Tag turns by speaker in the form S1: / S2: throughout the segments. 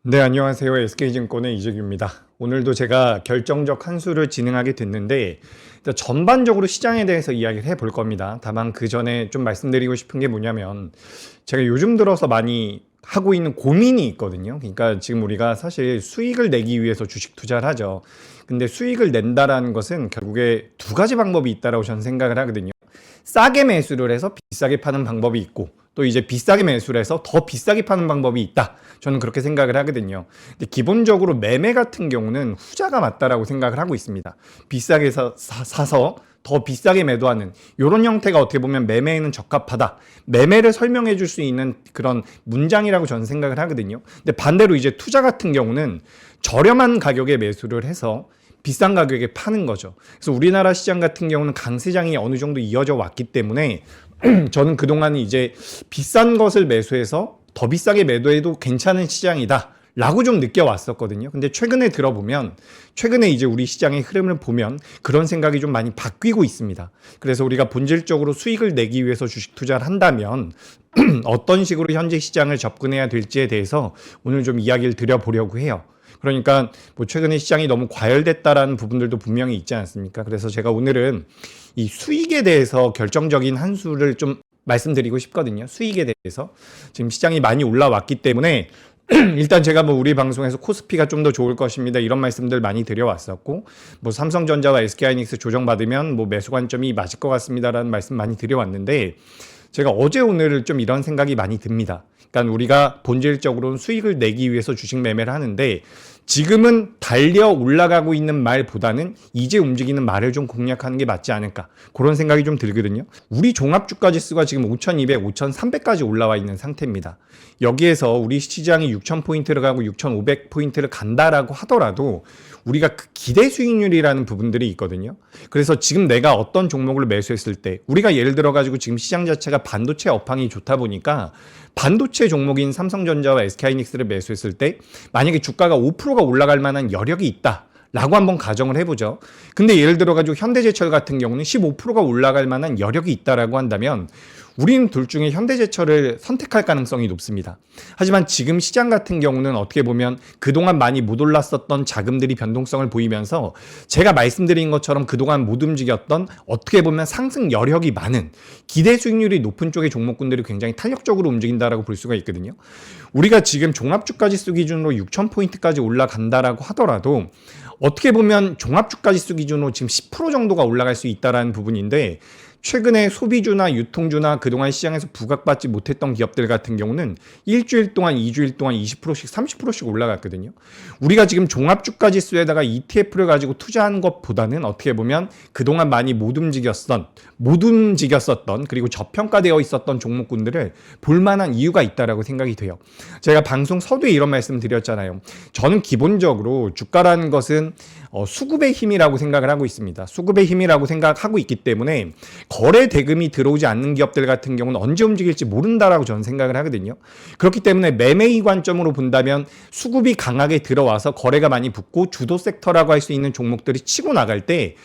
S1: 네, 안녕하세요. SK증권의 이재규입니다. 오늘도 제가 결정적 한 수를 진행하게 됐는데 일단 전반적으로 시장에 대해서 이야기를 해볼 겁니다. 다만 그 전에 좀 말씀드리고 싶은 게 뭐냐면 제가 요즘 들어서 많이 하고 있는 고민이 있거든요. 그러니까 지금 우리가 사실 수익을 내기 위해서 주식 투자를 하죠. 근데 수익을 낸다라는 것은 결국에 두 가지 방법이 있다라고 저는 생각을 하거든요. 싸게 매수를 해서 비싸게 파는 방법이 있고 또 이제 비싸게 매수를 해서 더 비싸게 파는 방법이 있다. 저는 그렇게 생각을 하거든요. 근데 기본적으로 매매 같은 경우는 후자가 맞다라고 생각을 하고 있습니다. 비싸게 사서 더 비싸게 매도하는 이런 형태가 어떻게 보면 매매에는 적합하다. 매매를 설명해 줄 수 있는 그런 문장이라고 저는 생각을 하거든요. 근데 반대로 이제 투자 같은 경우는 저렴한 가격에 매수를 해서 비싼 가격에 파는 거죠. 그래서 우리나라 시장 같은 경우는 강세장이 어느 정도 이어져 왔기 때문에 저는 그동안 이제 비싼 것을 매수해서 더 비싸게 매도해도 괜찮은 시장이다 라고 좀 느껴왔었거든요. 근데 최근에 들어보면 최근에 이제 우리 시장의 흐름을 보면 그런 생각이 좀 많이 바뀌고 있습니다. 그래서 우리가 본질적으로 수익을 내기 위해서 주식 투자를 한다면 어떤 식으로 현재 시장을 접근해야 될지에 대해서 오늘 좀 이야기를 드려보려고 해요. 그러니까 뭐 최근에 시장이 너무 과열됐다라는 부분들도 분명히 있지 않습니까? 그래서 제가 오늘은 이 수익에 대해서 결정적인 한 수를 좀 말씀드리고 싶거든요. 수익에 대해서. 지금 시장이 많이 올라왔기 때문에 일단 제가 뭐 우리 방송에서 코스피가 좀 더 좋을 것입니다. 이런 말씀들 많이 드려왔었고, 뭐 삼성전자와 SK하이닉스 조정받으면 뭐 매수 관점이 맞을 것 같습니다라는 말씀 많이 드려왔는데, 제가 어제 오늘 좀 이런 생각이 많이 듭니다. 그러니까 우리가 본질적으로는 수익을 내기 위해서 주식 매매를 하는데 지금은 달려 올라가고 있는 말보다는 이제 움직이는 말을 좀 공략하는 게 맞지 않을까 그런 생각이 좀 들거든요. 우리 종합주가지수가 지금 5200, 5300까지 올라와 있는 상태입니다. 여기에서 우리 시장이 6000포인트를 가고 6500포인트를 간다라고 하더라도 우리가 그 기대 수익률이라는 부분들이 있거든요. 그래서 지금 내가 어떤 종목을 매수했을 때 우리가 예를 들어 가지고 지금 시장 자체가 반도체 업황이 좋다 보니까 반도체 종목인 삼성전자와 SK하이닉스를 매수했을 때 만약에 주가가 5%가 올라갈 만한 여력이 있다. 라고 한번 가정을 해보죠. 근데 예를 들어가지고 현대제철 같은 경우는 15%가 올라갈 만한 여력이 있다라고 한다면 우리는 둘 중에 현대제철을 선택할 가능성이 높습니다. 하지만 지금 시장 같은 경우는 어떻게 보면 그동안 많이 못 올랐었던 자금들이 변동성을 보이면서 제가 말씀드린 것처럼 그동안 못 움직였던 어떻게 보면 상승 여력이 많은 기대 수익률이 높은 쪽의 종목군들이 굉장히 탄력적으로 움직인다라고 볼 수가 있거든요. 우리가 지금 종합주가지수 기준으로 6,000포인트까지 올라간다라고 하더라도 어떻게 보면 종합주가지수 기준으로 지금 10% 정도가 올라갈 수 있다는 부분인데 최근에 소비주나 유통주나 그동안 시장에서 부각받지 못했던 기업들 같은 경우는 일주일 동안, 2주일 동안 20%씩, 30%씩 올라갔거든요. 우리가 지금 종합주가지수에다가 ETF를 가지고 투자한 것보다는 어떻게 보면 그동안 많이 못 움직였었던 그리고 저평가되어 있었던 종목군들을 볼만한 이유가 있다라고 생각이 돼요. 제가 방송 서두에 이런 말씀 드렸잖아요. 저는 기본적으로 주가라는 것은 수급의 힘이라고 생각을 하고 있습니다. 수급의 힘이라고 생각하고 있기 때문에 거래 대금이 들어오지 않는 기업들 같은 경우는 언제 움직일지 모른다라고 저는 생각을 하거든요. 그렇기 때문에 매매의 관점으로 본다면 수급이 강하게 들어와서 거래가 많이 붙고 주도 섹터라고 할 수 있는 종목들이 치고 나갈 때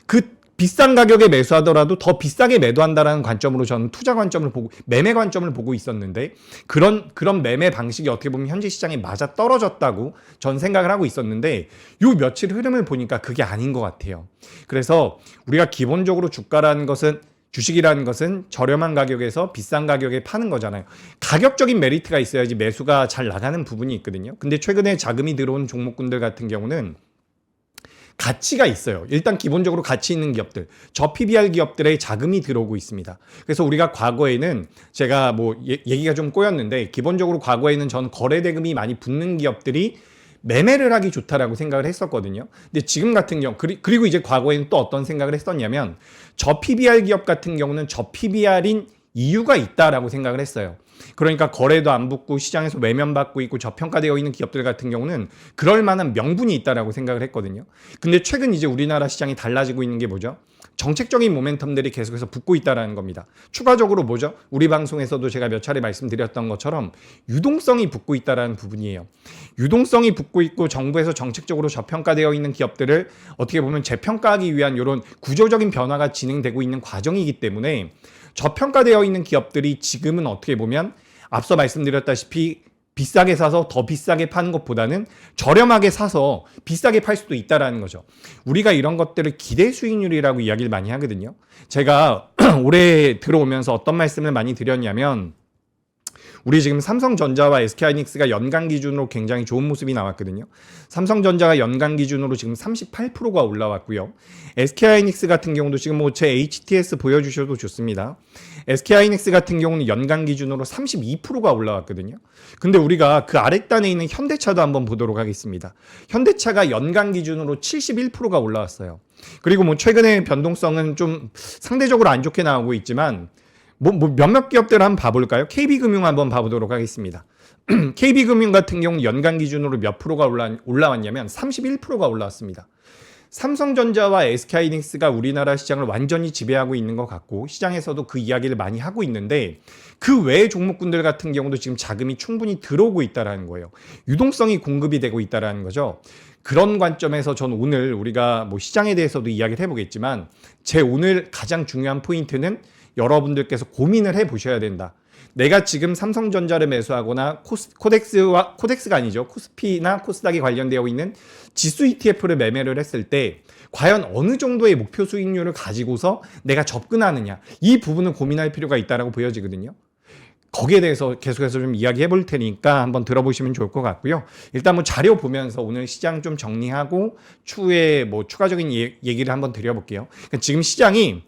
S1: 그 비싼 가격에 매수하더라도 더 비싸게 매도한다라는 관점으로 저는 투자 관점을 보고 매매 관점을 보고 있었는데 그런 매매 방식이 어떻게 보면 현재 시장에 맞아 떨어졌다고 전 생각을 하고 있었는데 요 며칠 흐름을 보니까 그게 아닌 것 같아요. 그래서 우리가 기본적으로 주식이라는 것은 저렴한 가격에서 비싼 가격에 파는 거잖아요. 가격적인 메리트가 있어야지 매수가 잘 나가는 부분이 있거든요. 근데 최근에 자금이 들어온 종목군들 같은 경우는 가치가 있어요. 일단 기본적으로 가치 있는 기업들, 저PBR 기업들의 자금이 들어오고 있습니다. 그래서 우리가 과거에는 제가 뭐 얘기가 좀 꼬였는데 기본적으로 과거에는 전 거래 대금이 많이 붙는 기업들이 매매를 하기 좋다라고 생각을 했었거든요. 근데 지금 같은 경우 그리고 이제 과거에는 또 어떤 생각을 했었냐면 저PBR 기업 같은 경우는 저PBR인 이유가 있다라고 생각을 했어요. 그러니까 거래도 안 붙고 시장에서 외면받고 있고 저평가되어 있는 기업들 같은 경우는 그럴 만한 명분이 있다라고 생각을 했거든요. 근데 최근 이제 우리나라 시장이 달라지고 있는 게 뭐죠? 정책적인 모멘텀들이 계속해서 붙고 있다는 겁니다. 추가적으로 뭐죠? 우리 방송에서도 제가 몇 차례 말씀드렸던 것처럼 유동성이 붙고 있다는 부분이에요. 유동성이 붙고 있고 정부에서 정책적으로 저평가되어 있는 기업들을 어떻게 보면 재평가하기 위한 이런 구조적인 변화가 진행되고 있는 과정이기 때문에 저평가되어 있는 기업들이 지금은 어떻게 보면 앞서 말씀드렸다시피 비싸게 사서 더 비싸게 파는 것보다는 저렴하게 사서 비싸게 팔 수도 있다라는 거죠. 우리가 이런 것들을 기대 수익률이라고 이야기를 많이 하거든요. 제가 올해 들어오면서 어떤 말씀을 많이 드렸냐면 우리 지금 삼성전자와 SK하이닉스가 연간 기준으로 굉장히 좋은 모습이 나왔거든요. 삼성전자가 연간 기준으로 지금 38%가 올라왔고요. SK하이닉스 같은 경우도 지금 뭐 제 HTS 보여주셔도 좋습니다. SK하이닉스 같은 경우는 연간 기준으로 32%가 올라왔거든요. 근데 우리가 그 아랫단에 있는 현대차도 한번 보도록 하겠습니다. 현대차가 연간 기준으로 71%가 올라왔어요. 그리고 뭐 최근에 변동성은 좀 상대적으로 안 좋게 나오고 있지만 몇몇 기업들 한번 봐볼까요? KB금융 한번 봐보도록 하겠습니다. KB금융 같은 경우는 연간 기준으로 몇 프로가 올라왔냐면 31%가 올라왔습니다. 삼성전자와 SK하이닉스가 우리나라 시장을 완전히 지배하고 있는 것 같고 시장에서도 그 이야기를 많이 하고 있는데 그 외의 종목군들 같은 경우도 지금 자금이 충분히 들어오고 있다는 거예요. 유동성이 공급이 되고 있다는 거죠. 그런 관점에서 전 오늘 우리가 뭐 시장에 대해서도 이야기를 해보겠지만 제 오늘 가장 중요한 포인트는 여러분들께서 고민을 해보셔야 된다. 내가 지금 삼성전자를 매수하거나 코덱스가 아니죠. 코스피나 코스닥이 관련되어 있는 지수 ETF를 매매를 했을 때 과연 어느 정도의 목표 수익률을 가지고서 내가 접근하느냐. 이 부분을 고민할 필요가 있다고 보여지거든요. 거기에 대해서 계속해서 좀 이야기해 볼 테니까 한번 들어보시면 좋을 것 같고요. 일단 뭐 자료 보면서 오늘 시장 좀 정리하고 추후에 뭐 추가적인 얘기를 한번 드려볼게요. 그러니까 지금 시장이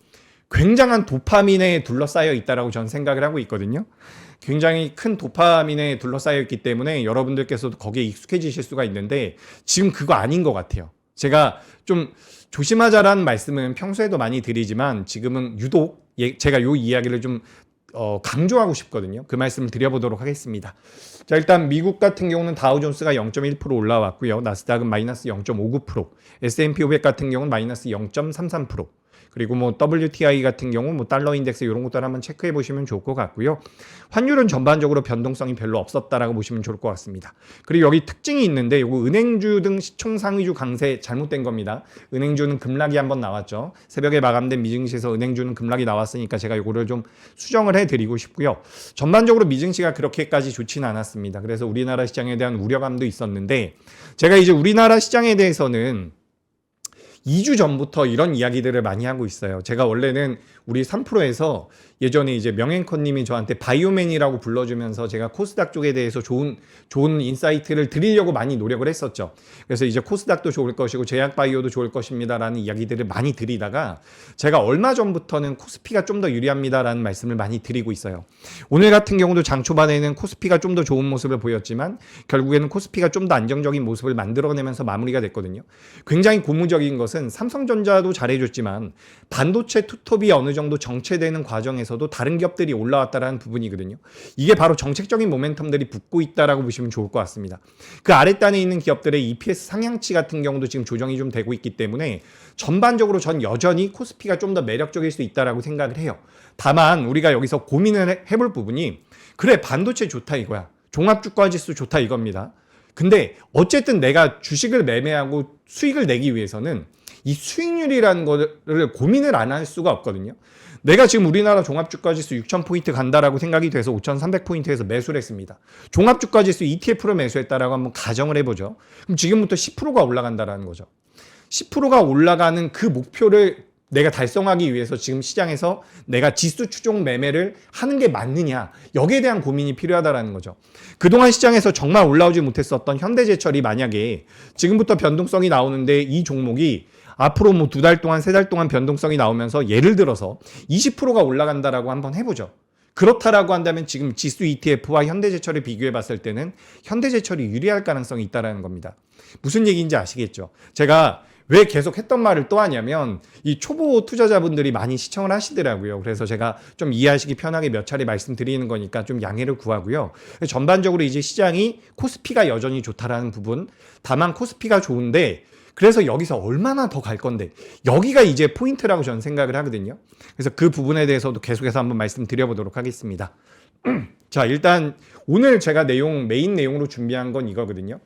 S1: 굉장한 도파민에 둘러싸여 있다라고 저는 생각을 하고 있거든요. 굉장히 큰 도파민에 둘러싸여 있기 때문에 여러분들께서도 거기에 익숙해지실 수가 있는데 지금 그거 아닌 것 같아요. 제가 좀 조심하자라는 말씀은 평소에도 많이 드리지만 지금은 유독 제가 이 이야기를 좀 강조하고 싶거든요. 그 말씀을 드려보도록 하겠습니다. 자, 일단 미국 같은 경우는 다우존스가 0.1% 올라왔고요. 나스닥은 마이너스 0.59%, S&P 500 같은 경우는 마이너스 0.33%. 그리고 뭐 WTI 같은 경우 뭐 달러 인덱스 이런 것들 한번 체크해 보시면 좋을 것 같고요. 환율은 전반적으로 변동성이 별로 없었다라고 보시면 좋을 것 같습니다. 그리고 여기 특징이 있는데 이거 은행주 등 시총 상위주 강세 잘못된 겁니다. 은행주는 급락이 한번 나왔죠. 새벽에 마감된 미증시에서 은행주는 급락이 나왔으니까 제가 이거를 좀 수정을 해드리고 싶고요. 전반적으로 미증시가 그렇게까지 좋지는 않았습니다. 그래서 우리나라 시장에 대한 우려감도 있었는데 제가 이제 우리나라 시장에 대해서는 2주 전부터 이런 이야기들을 많이 하고 있어요. 제가 원래는 우리 3프로에서 예전에 이제 명앵커님이 저한테 바이오맨이라고 불러주면서 제가 코스닥 쪽에 대해서 좋은 인사이트를 드리려고 많이 노력을 했었죠. 그래서 이제 코스닥도 좋을 것이고 제약바이오도 좋을 것입니다라는 이야기들을 많이 드리다가 제가 얼마 전부터는 코스피가 좀 더 유리합니다라는 말씀을 많이 드리고 있어요. 오늘 같은 경우도 장 초반에는 코스피가 좀 더 좋은 모습을 보였지만 결국에는 코스피가 좀 더 안정적인 모습을 만들어내면서 마무리가 됐거든요. 굉장히 고무적인 것은 삼성전자도 잘해줬지만 반도체 투톱이 어느 정도 정체되는 과정에서도 다른 기업들이 올라왔다는 부분이거든요. 이게 바로 정책적인 모멘텀들이 붙고 있다라고 보시면 좋을 것 같습니다. 그 아랫단에 있는 기업들의 EPS 상향치 같은 경우도 지금 조정이 좀 되고 있기 때문에 전반적으로 전 여전히 코스피가 좀 더 매력적일 수 있다라고 생각을 해요. 다만 우리가 여기서 고민을 해볼 부분이 그래 반도체 좋다 이거야. 종합주가지수 좋다 이겁니다. 근데 어쨌든 내가 주식을 매매하고 수익을 내기 위해서는 이 수익률이라는 거를 고민을 안 할 수가 없거든요. 내가 지금 우리나라 종합주가지수 6,000포인트 간다라고 생각이 돼서 5,300포인트에서 매수를 했습니다. 종합주가지수 ETF로 매수했다라고 한번 가정을 해보죠. 그럼 지금부터 10%가 올라간다라는 거죠. 10%가 올라가는 그 목표를 내가 달성하기 위해서 지금 시장에서 내가 지수 추종 매매를 하는 게 맞느냐 여기에 대한 고민이 필요하다는 거죠. 그동안 시장에서 정말 올라오지 못했었던 현대제철이 만약에 지금부터 변동성이 나오는데 이 종목이 앞으로 뭐 2달 동안 3달 동안 변동성이 나오면서 예를 들어서 20%가 올라간다라고 한번 해보죠. 그렇다라고 한다면 지금 지수 ETF와 현대제철을 비교해 봤을 때는 현대제철이 유리할 가능성이 있다는 겁니다. 무슨 얘기인지 아시겠죠? 제가 왜 계속 했던 말을 또 하냐면 이 초보 투자자분들이 많이 시청을 하시더라고요. 그래서 제가 좀 이해하시기 편하게 몇 차례 말씀드리는 거니까 좀 양해를 구하고요. 전반적으로 이제 시장이 코스피가 여전히 좋다라는 부분, 다만 코스피가 좋은데 그래서 여기서 얼마나 더 갈 건데 여기가 이제 포인트라고 저는 생각을 하거든요. 그래서 그 부분에 대해서도 계속해서 한번 말씀드려보도록 하겠습니다. 자, 일단 오늘 제가 메인 내용으로 준비한 건 이거거든요.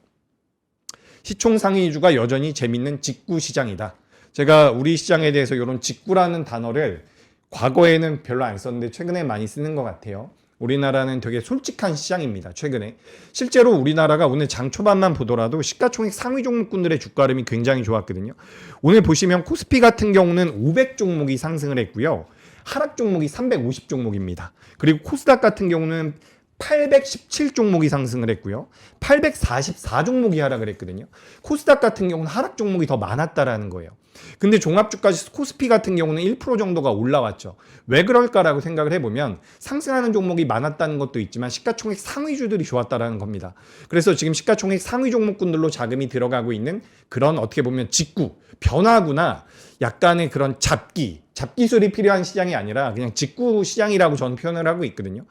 S1: 시총 상위주가 여전히 재밌는 직구 시장이다. 제가 우리 시장에 대해서 이런 직구라는 단어를 과거에는 별로 안 썼는데 최근에 많이 쓰는 것 같아요. 우리나라는 되게 솔직한 시장입니다. 최근에. 실제로 우리나라가 오늘 장 초반만 보더라도 시가총액 상위 종목군들의 주가 흐름이 굉장히 좋았거든요. 오늘 보시면 코스피 같은 경우는 500 종목이 상승을 했고요. 하락 종목이 350 종목입니다. 그리고 코스닥 같은 경우는 817 종목이 상승을 했고요. 844 종목이 하락을 했거든요. 코스닥 같은 경우는 하락 종목이 더 많았다라는 거예요. 근데 종합주가지수 코스피 같은 경우는 1% 정도가 올라왔죠. 왜 그럴까라고 생각을 해보면 상승하는 종목이 많았다는 것도 있지만 시가총액 상위주들이 좋았다라는 겁니다. 그래서 지금 시가총액 상위 종목군들로 자금이 들어가고 있는 그런 어떻게 보면 직구, 변화구나 약간의 그런 잡기술이 필요한 시장이 아니라 그냥 직구 시장이라고 저는 표현을 하고 있거든요.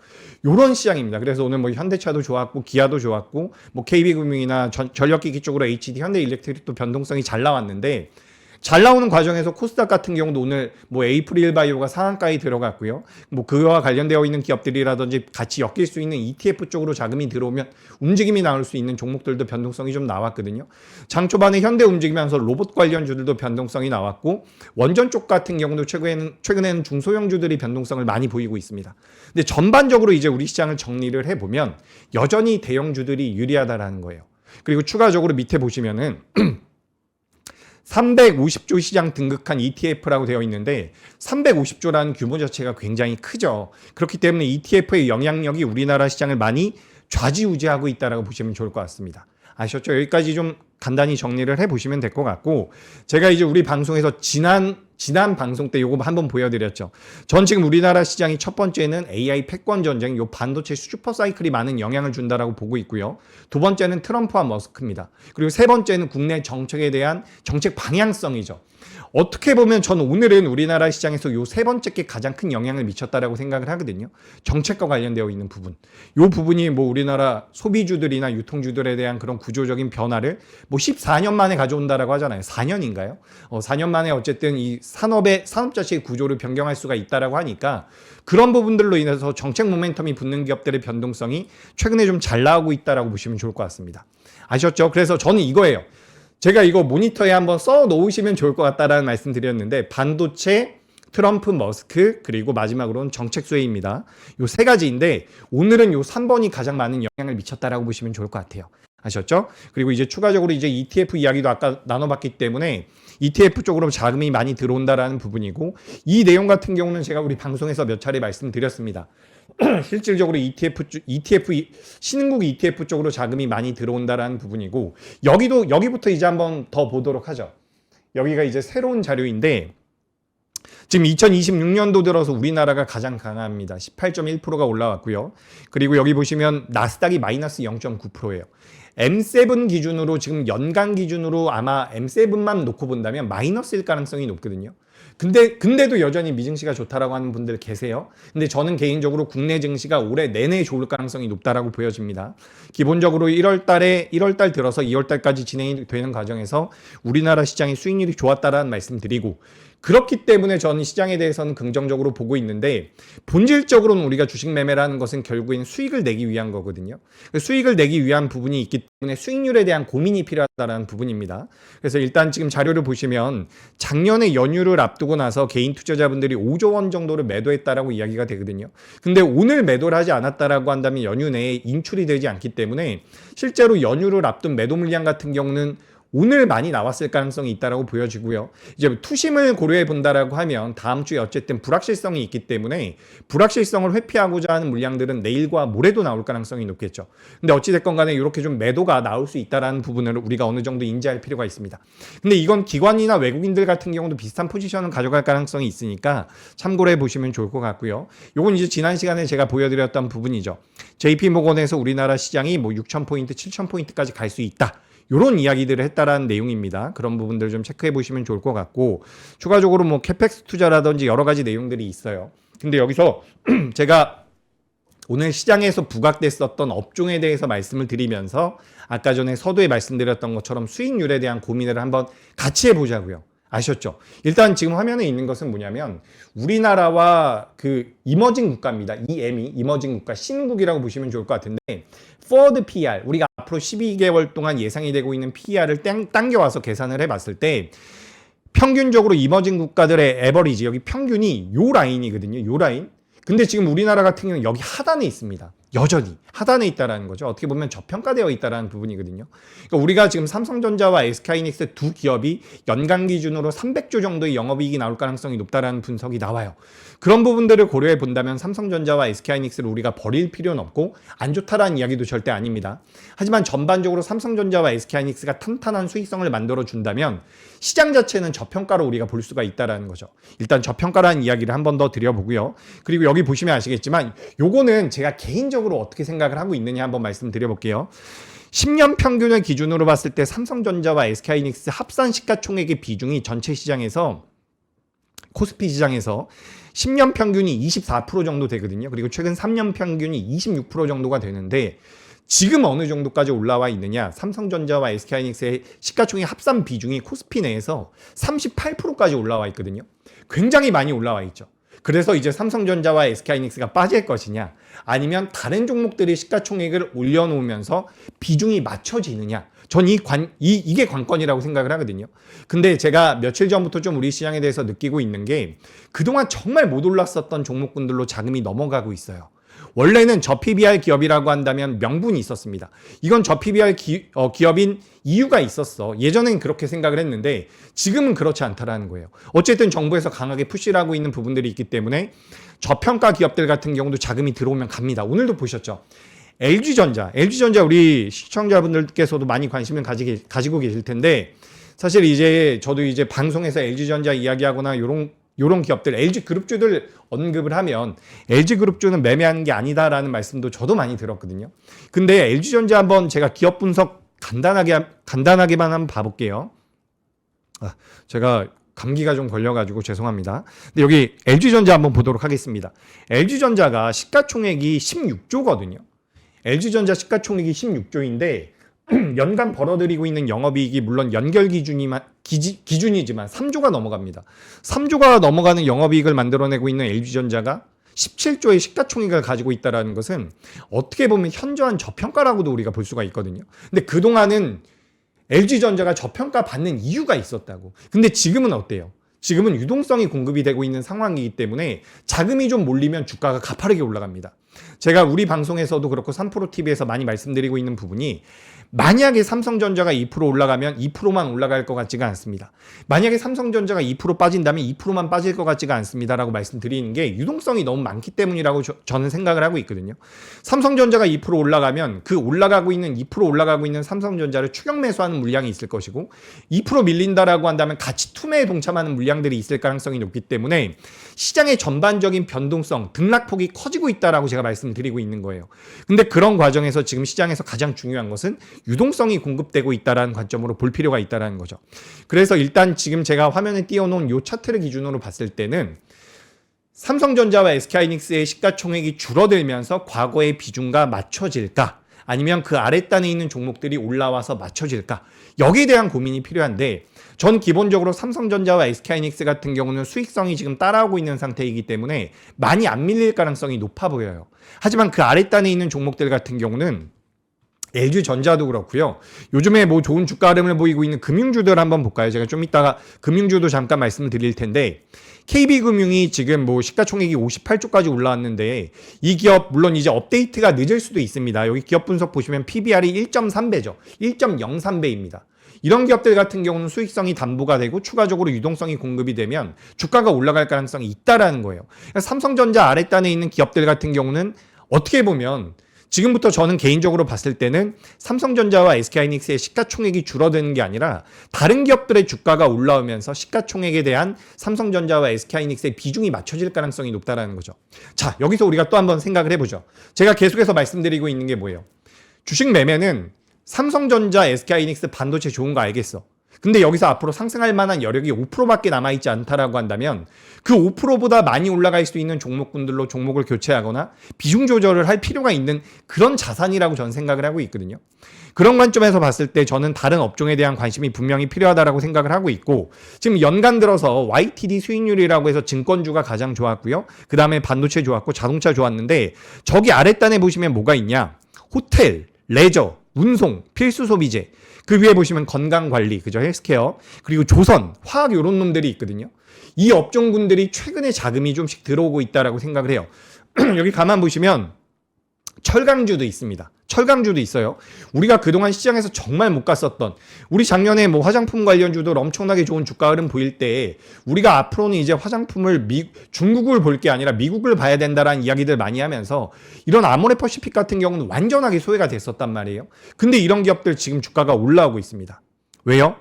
S1: 요런 시장입니다. 그래서 오늘 뭐 현대차도 좋았고 기아도 좋았고 뭐 KB금융이나 전력기기 쪽으로 HD, 현대일렉트릭도 변동성이 잘 나왔는데 잘 나오는 과정에서 코스닥 같은 경우도 오늘 뭐 에이프릴 바이오가 상한가에 들어갔고요. 뭐 그와 관련되어 있는 기업들이라든지 같이 엮일 수 있는 ETF 쪽으로 자금이 들어오면 움직임이 나올 수 있는 종목들도 변동성이 좀 나왔거든요. 장 초반에 현대 움직이면서 로봇 관련주들도 변동성이 나왔고 원전 쪽 같은 경우도 최근에는 중소형주들이 변동성을 많이 보이고 있습니다. 근데 전반적으로 이제 우리 시장을 정리를 해보면 여전히 대형주들이 유리하다라는 거예요. 그리고 추가적으로 밑에 보시면은 350조 시장 등극한 ETF라고 되어 있는데 350조라는 규모 자체가 굉장히 크죠. 그렇기 때문에 ETF의 영향력이 우리나라 시장을 많이 좌지우지하고 있다고 보시면 좋을 것 같습니다. 아셨죠? 여기까지 좀 간단히 정리를 해보시면 될 것 같고 제가 이제 우리 방송에서 지난 방송 때 요거 한번 보여드렸죠. 전 지금 우리나라 시장이 첫 번째는 AI 패권 전쟁, 요 반도체 슈퍼 사이클이 많은 영향을 준다라고 보고 있고요. 두 번째는 트럼프와 머스크입니다. 그리고 세 번째는 국내 정책에 대한 정책 방향성이죠. 어떻게 보면 저는 오늘은 우리나라 시장에서 요 세 번째 게 가장 큰 영향을 미쳤다라고 생각을 하거든요. 정책과 관련되어 있는 부분. 요 부분이 뭐 우리나라 소비주들이나 유통주들에 대한 그런 구조적인 변화를 뭐 14년 만에 가져온다라고 하잖아요. 4년인가요? 4년 만에 어쨌든 이 산업 자체의 구조를 변경할 수가 있다라고 하니까 그런 부분들로 인해서 정책 모멘텀이 붙는 기업들의 변동성이 최근에 좀 잘 나오고 있다라고 보시면 좋을 것 같습니다. 아셨죠? 그래서 저는 이거예요. 제가 이거 모니터에 한번 써 놓으시면 좋을 것 같다라는 말씀 드렸는데 반도체, 트럼프, 머스크 그리고 마지막으로는 정책 수혜입니다. 요 세 가지인데 오늘은 요 3번이 가장 많은 영향을 미쳤다라고 보시면 좋을 것 같아요. 아셨죠? 그리고 이제 추가적으로 이제 ETF 이야기도 아까 나눠봤기 때문에 ETF 쪽으로 자금이 많이 들어온다라는 부분이고 이 내용 같은 경우는 제가 우리 방송에서 몇 차례 말씀드렸습니다. 실질적으로 ETF 신흥국 ETF 쪽으로 자금이 많이 들어온다라는 부분이고 여기부터 이제 한번 더 보도록 하죠. 여기가 이제 새로운 자료인데 지금 2026년도 들어서 우리나라가 가장 강합니다. 18.1%가 올라왔고요. 그리고 여기 보시면 나스닥이 마이너스 0.9%예요. M7 기준으로 지금 연간 기준으로 아마 M7만 놓고 본다면 마이너스일 가능성이 높거든요. 근데도 여전히 미증시가 좋다라고 하는 분들 계세요. 근데 저는 개인적으로 국내 증시가 올해 내내 좋을 가능성이 높다라고 보여집니다. 기본적으로 1월 달 들어서 2월 달까지 진행이 되는 과정에서 우리나라 시장의 수익률이 좋았다라는 말씀 드리고 그렇기 때문에 저는 시장에 대해서는 긍정적으로 보고 있는데 본질적으로는 우리가 주식 매매라는 것은 결국엔 수익을 내기 위한 거거든요. 수익을 내기 위한 부분이 있기 때문에 수익률에 대한 고민이 필요하다는 부분입니다. 그래서 일단 지금 자료를 보시면 작년에 연휴를 앞두고 나서 개인 투자자분들이 5조 원 정도를 매도했다라고 이야기가 되거든요. 근데 오늘 매도를 하지 않았다라고 한다면 연휴 내에 인출이 되지 않기 때문에 실제로 연휴를 앞둔 매도 물량 같은 경우는 오늘 많이 나왔을 가능성이 있다라고 보여지고요. 이제 투심을 고려해 본다라고 하면 다음 주에 어쨌든 불확실성이 있기 때문에 불확실성을 회피하고자 하는 물량들은 내일과 모레도 나올 가능성이 높겠죠. 근데 어찌됐건 간에 이렇게 좀 매도가 나올 수 있다라는 부분을 우리가 어느 정도 인지할 필요가 있습니다. 근데 이건 기관이나 외국인들 같은 경우도 비슷한 포지션을 가져갈 가능성이 있으니까 참고를 해 보시면 좋을 것 같고요. 요건 이제 지난 시간에 제가 보여드렸던 부분이죠. JP모건에서 우리나라 시장이 뭐 6,000포인트, 7,000포인트까지 갈 수 있다. 이런 이야기들을 했다라는 내용입니다. 그런 부분들 좀 체크해 보시면 좋을 것 같고 추가적으로 뭐 캐펙스 투자라든지 여러 가지 내용들이 있어요. 근데 여기서 제가 오늘 시장에서 부각됐었던 업종에 대해서 말씀을 드리면서 아까 전에 서두에 말씀드렸던 것처럼 수익률에 대한 고민을 한번 같이 해보자고요. 아셨죠? 일단 지금 화면에 있는 것은 뭐냐면 우리나라와 그 이머징 국가입니다. EM이 이머징 국가 신국이라고 보시면 좋을 것 같은데 forward PR 우리가 앞으로 12개월 동안 예상이 되고 있는 PR을 당겨와서 계산을 해봤을 때 평균적으로 이머징 국가들의 에버리지 여기 평균이 요 라인이거든요. 요 라인. 근데 지금 우리나라 같은 경우는 여기 하단에 있습니다. 여전히 하단에 있다라는 거죠. 어떻게 보면 저평가되어 있다라는 부분이거든요. 그러니까 우리가 지금 삼성전자와 SK하이닉스 두 기업이 연간 기준으로 300조 정도의 영업이익이 나올 가능성이 높다라는 분석이 나와요. 그런 부분들을 고려해 본다면 삼성전자와 SK하이닉스를 우리가 버릴 필요는 없고 안 좋다라는 이야기도 절대 아닙니다. 하지만 전반적으로 삼성전자와 SK하이닉스가 탄탄한 수익성을 만들어 준다면 시장 자체는 저평가로 우리가 볼 수가 있다라는 거죠. 일단 저평가라는 이야기를 한 번 더 드려보고요. 그리고 여기 보시면 아시겠지만 요거는 제가 개인적으로 어떻게 생각을 하고 있느냐 한번 말씀드려볼게요. 10년 평균을 기준으로 봤을 때 삼성전자와 SK하이닉스 합산 시가총액의 비중이 전체 시장에서 코스피 시장에서 10년 평균이 24% 정도 되거든요. 그리고 최근 3년 평균이 26% 정도가 되는데 지금 어느 정도까지 올라와 있느냐? 삼성전자와 SK하이닉스의 시가총액 합산 비중이 코스피 내에서 38%까지 올라와 있거든요. 굉장히 많이 올라와 있죠. 그래서 이제 삼성전자와 SK하이닉스가 빠질 것이냐 아니면 다른 종목들의 시가총액을 올려놓으면서 비중이 맞춰지느냐 전 이게 관건이라고 생각을 하거든요. 근데 제가 며칠 전부터 좀 우리 시장에 대해서 느끼고 있는 게 그동안 정말 못 올랐었던 종목군들로 자금이 넘어가고 있어요. 원래는 저 PBR 기업이라고 한다면 명분이 있었습니다. 이건 저 PBR 기업인 이유가 있었어. 예전엔 그렇게 생각을 했는데 지금은 그렇지 않다라는 거예요. 어쨌든 정부에서 강하게 푸시를 하고 있는 부분들이 있기 때문에 저평가 기업들 같은 경우도 자금이 들어오면 갑니다. 오늘도 보셨죠? LG전자 우리 시청자분들께서도 많이 관심을 가지고 계실 텐데 사실 이제 저도 이제 방송에서 LG전자 이야기하거나 요런 기업들, LG그룹주들 언급을 하면 LG그룹주는 매매하는 게 아니다라는 말씀도 저도 많이 들었거든요. 근데 LG전자 한번 제가 기업 분석 간단하게만 한번 봐볼게요. 제가 감기가 좀 걸려가지고 죄송합니다. 근데 여기 LG전자 한번 보도록 하겠습니다. LG전자가 시가총액이 16조거든요. LG전자 시가총액이 16조인데 연간 벌어들이고 있는 영업이익이 물론 연결 기준이지만 3조가 넘어갑니다. 3조가 넘어가는 영업이익을 만들어내고 있는 LG전자가 17조의 시가총액을 가지고 있다는 것은 어떻게 보면 현저한 저평가라고도 우리가 볼 수가 있거든요. 근데 그동안은 LG전자가 저평가 받는 이유가 있었다고. 근데 지금은 어때요? 지금은 유동성이 공급이 되고 있는 상황이기 때문에 자금이 좀 몰리면 주가가 가파르게 올라갑니다. 제가 우리 방송에서도 그렇고 3프로TV에서 많이 말씀드리고 있는 부분이 만약에 삼성전자가 2% 올라가면 2%만 올라갈 것 같지가 않습니다. 만약에 삼성전자가 2% 빠진다면 2%만 빠질 것 같지가 않습니다라고 말씀드리는 게 유동성이 너무 많기 때문이라고 저는 생각을 하고 있거든요. 삼성전자가 2% 올라가면 그 올라가고 있는 2% 올라가고 있는 삼성전자를 추격 매수하는 물량이 있을 것이고 2% 밀린다라고 한다면 같이 투매에 동참하는 물량들이 있을 가능성이 높기 때문에 시장의 전반적인 변동성, 등락폭이 커지고 있다라고 제가 말씀드리고 있는 거예요. 근데 그런 과정에서 지금 시장에서 가장 중요한 것은 유동성이 공급되고 있다는 관점으로 볼 필요가 있다는 거죠. 그래서 일단 지금 제가 화면에 띄워놓은 이 차트를 기준으로 봤을 때는 삼성전자와 SK하이닉스의 시가총액이 줄어들면서 과거의 비중과 맞춰질까? 아니면 그 아랫단에 있는 종목들이 올라와서 맞춰질까? 여기에 대한 고민이 필요한데 전 기본적으로 삼성전자와 SK하이닉스 같은 경우는 수익성이 지금 따라오고 있는 상태이기 때문에 많이 안 밀릴 가능성이 높아 보여요. 하지만 그 아랫단에 있는 종목들 같은 경우는 LG전자도 그렇고요. 요즘에 뭐 좋은 주가 흐름을 보이고 있는 금융주들 한번 볼까요? 제가 좀 이따가 금융주도 잠깐 말씀을 드릴 텐데 KB금융이 지금 뭐 시가총액이 58조까지 올라왔는데 이 기업 물론 이제 업데이트가 늦을 수도 있습니다. 여기 기업 분석 보시면 PBR이 1.3배죠. 1.03배입니다. 이런 기업들 같은 경우는 수익성이 담보가 되고 추가적으로 유동성이 공급이 되면 주가가 올라갈 가능성이 있다라는 거예요. 그러니까 삼성전자 아랫단에 있는 기업들 같은 경우는 어떻게 보면 지금부터 저는 개인적으로 봤을 때는 삼성전자와 SK하이닉스의 시가총액이 줄어드는 게 아니라 다른 기업들의 주가가 올라오면서 시가총액에 대한 삼성전자와 SK하이닉스의 비중이 맞춰질 가능성이 높다는 거죠. 자, 여기서 우리가 또 한번 생각을 해보죠. 제가 계속해서 말씀드리고 있는 게 뭐예요? 주식 매매는 삼성전자, SK하이닉스 반도체 좋은 거 알겠어. 근데 여기서 앞으로 상승할 만한 여력이 5%밖에 남아있지 않다라고 한다면 그 5%보다 많이 올라갈 수 있는 종목군들로 종목을 교체하거나 비중 조절을 할 필요가 있는 그런 자산이라고 저는 생각을 하고 있거든요. 그런 관점에서 봤을 때 저는 다른 업종에 대한 관심이 분명히 필요하다라고 생각을 하고 있고 지금 연간 들어서 YTD 수익률이라고 해서 증권주가 가장 좋았고요. 그 다음에 반도체 좋았고 자동차 좋았는데 저기 아랫단에 보시면 뭐가 있냐? 호텔, 레저, 운송, 필수 소비재 그 위에 보시면 건강관리, 그죠? 헬스케어, 그리고 조선, 화학 요런 놈들이 있거든요. 이 업종군들이 최근에 자금이 좀씩 들어오고 있다라고 생각을 해요. 여기 가만 보시면 철강주도 있습니다. 철강주도 있어요. 우리가 그동안 시장에서 정말 못 갔었던, 우리 작년에 뭐 화장품 관련주들 엄청나게 좋은 주가 흐름 보일 때 우리가 앞으로는 이제 화장품을 중국을 볼 게 아니라 미국을 봐야 된다라는 이야기들 많이 하면서 이런 아모레퍼시픽 같은 경우는 완전하게 소외가 됐었단 말이에요. 근데 이런 기업들 지금 주가가 올라오고 있습니다. 왜요?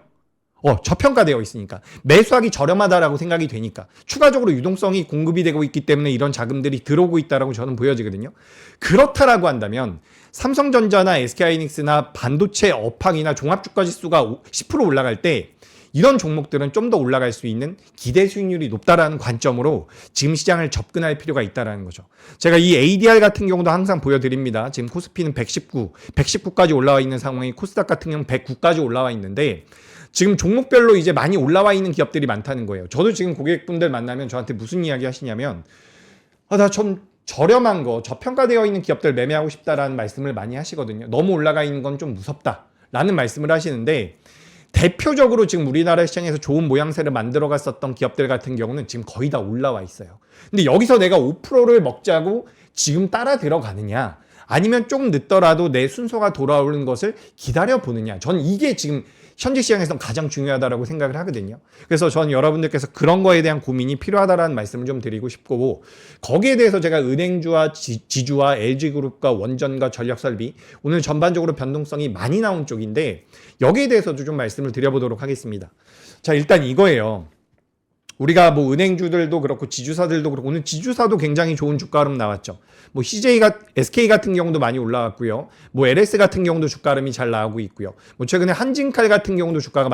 S1: 저평가되어 있으니까. 매수하기 저렴하다라고 생각이 되니까. 추가적으로 유동성이 공급이 되고 있기 때문에 이런 자금들이 들어오고 있다라고 저는 보여지거든요. 그렇다라고 한다면 삼성전자나 SK하이닉스나 반도체 업황이나 종합주가지수가 10% 올라갈 때 이런 종목들은 좀 더 올라갈 수 있는 기대 수익률이 높다라는 관점으로 지금 시장을 접근할 필요가 있다라는 거죠. 제가 이 ADR 같은 경우도 항상 보여드립니다. 지금 코스피는 119까지 올라와 있는 상황이 코스닥 같은 경우는 109까지 올라와 있는데 지금 종목별로 이제 많이 올라와 있는 기업들이 많다는 거예요. 저도 지금 고객분들 만나면 저한테 무슨 이야기 하시냐면 나 좀 저렴한 거, 저평가되어 있는 기업들 매매하고 싶다라는 말씀을 많이 하시거든요. 너무 올라가 있는 건 좀 무섭다라는 말씀을 하시는데 대표적으로 지금 우리나라 시장에서 좋은 모양새를 만들어 갔었던 기업들 같은 경우는 지금 거의 다 올라와 있어요. 근데 여기서 내가 5%를 먹자고 지금 따라 들어가느냐, 아니면 좀 늦더라도 내 순서가 돌아오는 것을 기다려 보느냐, 전 이게 지금 현재 시장에서는 가장 중요하다고 생각을 하거든요. 그래서 저는 여러분들께서 그런 거에 대한 고민이 필요하다는 말씀을 좀 드리고 싶고, 거기에 대해서 제가 은행주와 지주와 LG그룹과 원전과 전력설비, 오늘 전반적으로 변동성이 많이 나온 쪽인데 여기에 대해서도 좀 말씀을 드려보도록 하겠습니다. 자, 일단 이거예요. 우리가 뭐 은행주들도 그렇고 지주사들도 그렇고, 오늘 지주사도 굉장히 좋은 주가 흐름 나왔죠. 뭐 SK 같은 경우도 많이 올라왔고요. 뭐 LS 같은 경우도 주가 흐름이 잘 나오고 있고요. 뭐 최근에 한진칼 같은 경우도 주가가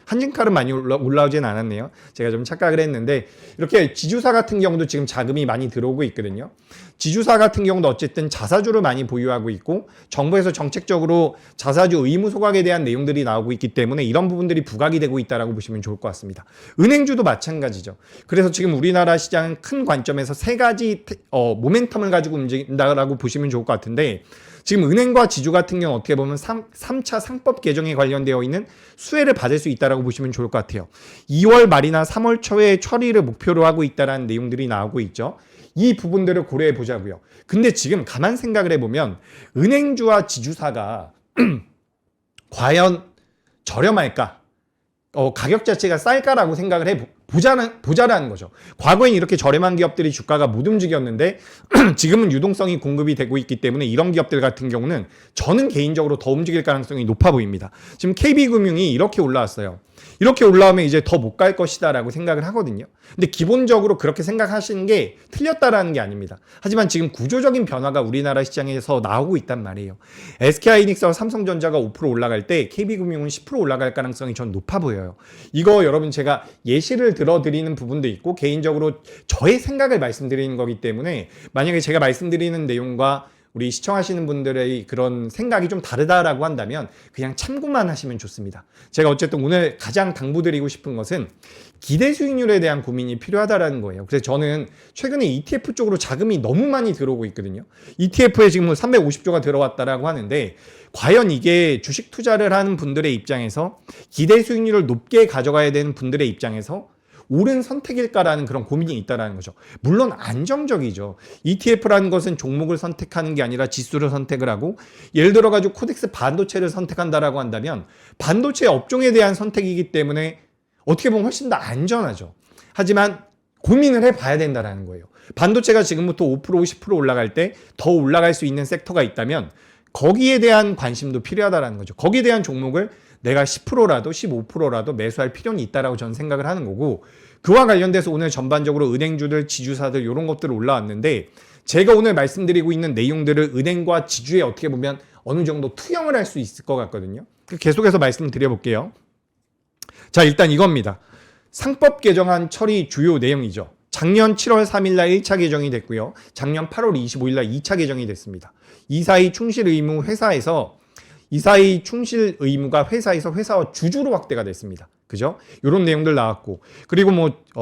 S1: 한진칼은 많이 올라오진 않았네요. 제가 좀 착각을 했는데, 이렇게 지주사 같은 경우도 지금 자금이 많이 들어오고 있거든요. 지주사 같은 경우도 어쨌든 자사주를 많이 보유하고 있고, 정부에서 정책적으로 자사주 의무 소각에 대한 내용들이 나오고 있기 때문에 이런 부분들이 부각이 되고 있다라고 보시면 좋을 것 같습니다. 은행주도 마찬가지죠. 그래서 지금 우리나라 시장은 큰 관점에서 세 가지 모멘텀을 가지고 움직인다라고 보시면 좋을 것 같은데, 지금 은행과 지주 같은 경우 어떻게 보면 3차 상법 개정에 관련되어 있는 수혜를 받을 수 있다라고 보시면 좋을 것 같아요. 2월 말이나 3월 초에 처리를 목표로 하고 있다라는 내용들이 나오고 있죠. 이 부분들을 고려해 보자고요. 근데 지금 가만 생각을 해보면 은행주와 지주사가 과연 저렴할까? 가격 자체가 쌀까라고 생각을 보자라는 거죠. 과거엔 이렇게 저렴한 기업들이 주가가 못 움직였는데 지금은 유동성이 공급이 되고 있기 때문에 이런 기업들 같은 경우는 저는 개인적으로 더 움직일 가능성이 높아 보입니다. 지금 KB금융이 이렇게 올라왔어요. 이렇게 올라오면 이제 더 못 갈 것이다 라고 생각을 하거든요. 근데 기본적으로 그렇게 생각하시는 게 틀렸다라는 게 아닙니다. 하지만 지금 구조적인 변화가 우리나라 시장에서 나오고 있단 말이에요. SK하이닉스와 삼성전자가 5% 올라갈 때 KB금융은 10% 올라갈 가능성이 전 높아 보여요. 이거 여러분 제가 예시를 들어드리는 부분도 있고 개인적으로 저의 생각을 말씀드리는 거기 때문에 만약에 제가 말씀드리는 내용과 우리 시청하시는 분들의 그런 생각이 좀 다르다라고 한다면 그냥 참고만 하시면 좋습니다. 제가 어쨌든 오늘 가장 당부드리고 싶은 것은 기대 수익률에 대한 고민이 필요하다라는 거예요. 그래서 저는 최근에 ETF 쪽으로 자금이 너무 많이 들어오고 있거든요. ETF에 지금 350조가 들어왔다라고 하는데 과연 이게 주식 투자를 하는 분들의 입장에서 기대 수익률을 높게 가져가야 되는 분들의 입장에서 옳은 선택일까라는 그런 고민이 있다는 거죠. 물론 안정적이죠. ETF라는 것은 종목을 선택하는 게 아니라 지수를 선택을 하고, 예를 들어가지고 코덱스 반도체를 선택한다라고 한다면 반도체 업종에 대한 선택이기 때문에 어떻게 보면 훨씬 더 안전하죠. 하지만 고민을 해봐야 된다는 거예요. 반도체가 지금부터 5% 10% 올라갈 때 더 올라갈 수 있는 섹터가 있다면 거기에 대한 관심도 필요하다는 거죠. 거기에 대한 종목을 내가 10%라도 15%라도 매수할 필요는 있다라고 저는 생각을 하는 거고, 그와 관련돼서 오늘 전반적으로 은행주들, 지주사들 이런 것들 올라왔는데 제가 오늘 말씀드리고 있는 내용들을 은행과 지주에 어떻게 보면 어느 정도 투영을 할 수 있을 것 같거든요. 계속해서 말씀을 드려볼게요. 자, 일단 이겁니다. 상법 개정안 처리 주요 내용이죠. 작년 7월 3일 날 1차 개정이 됐고요. 작년 8월 25일 날 2차 개정이 됐습니다. 이사의 충실 의무 이사의 충실 의무가 회사에서 회사와 주주로 확대가 됐습니다. 그죠? 이런 내용들 나왔고, 그리고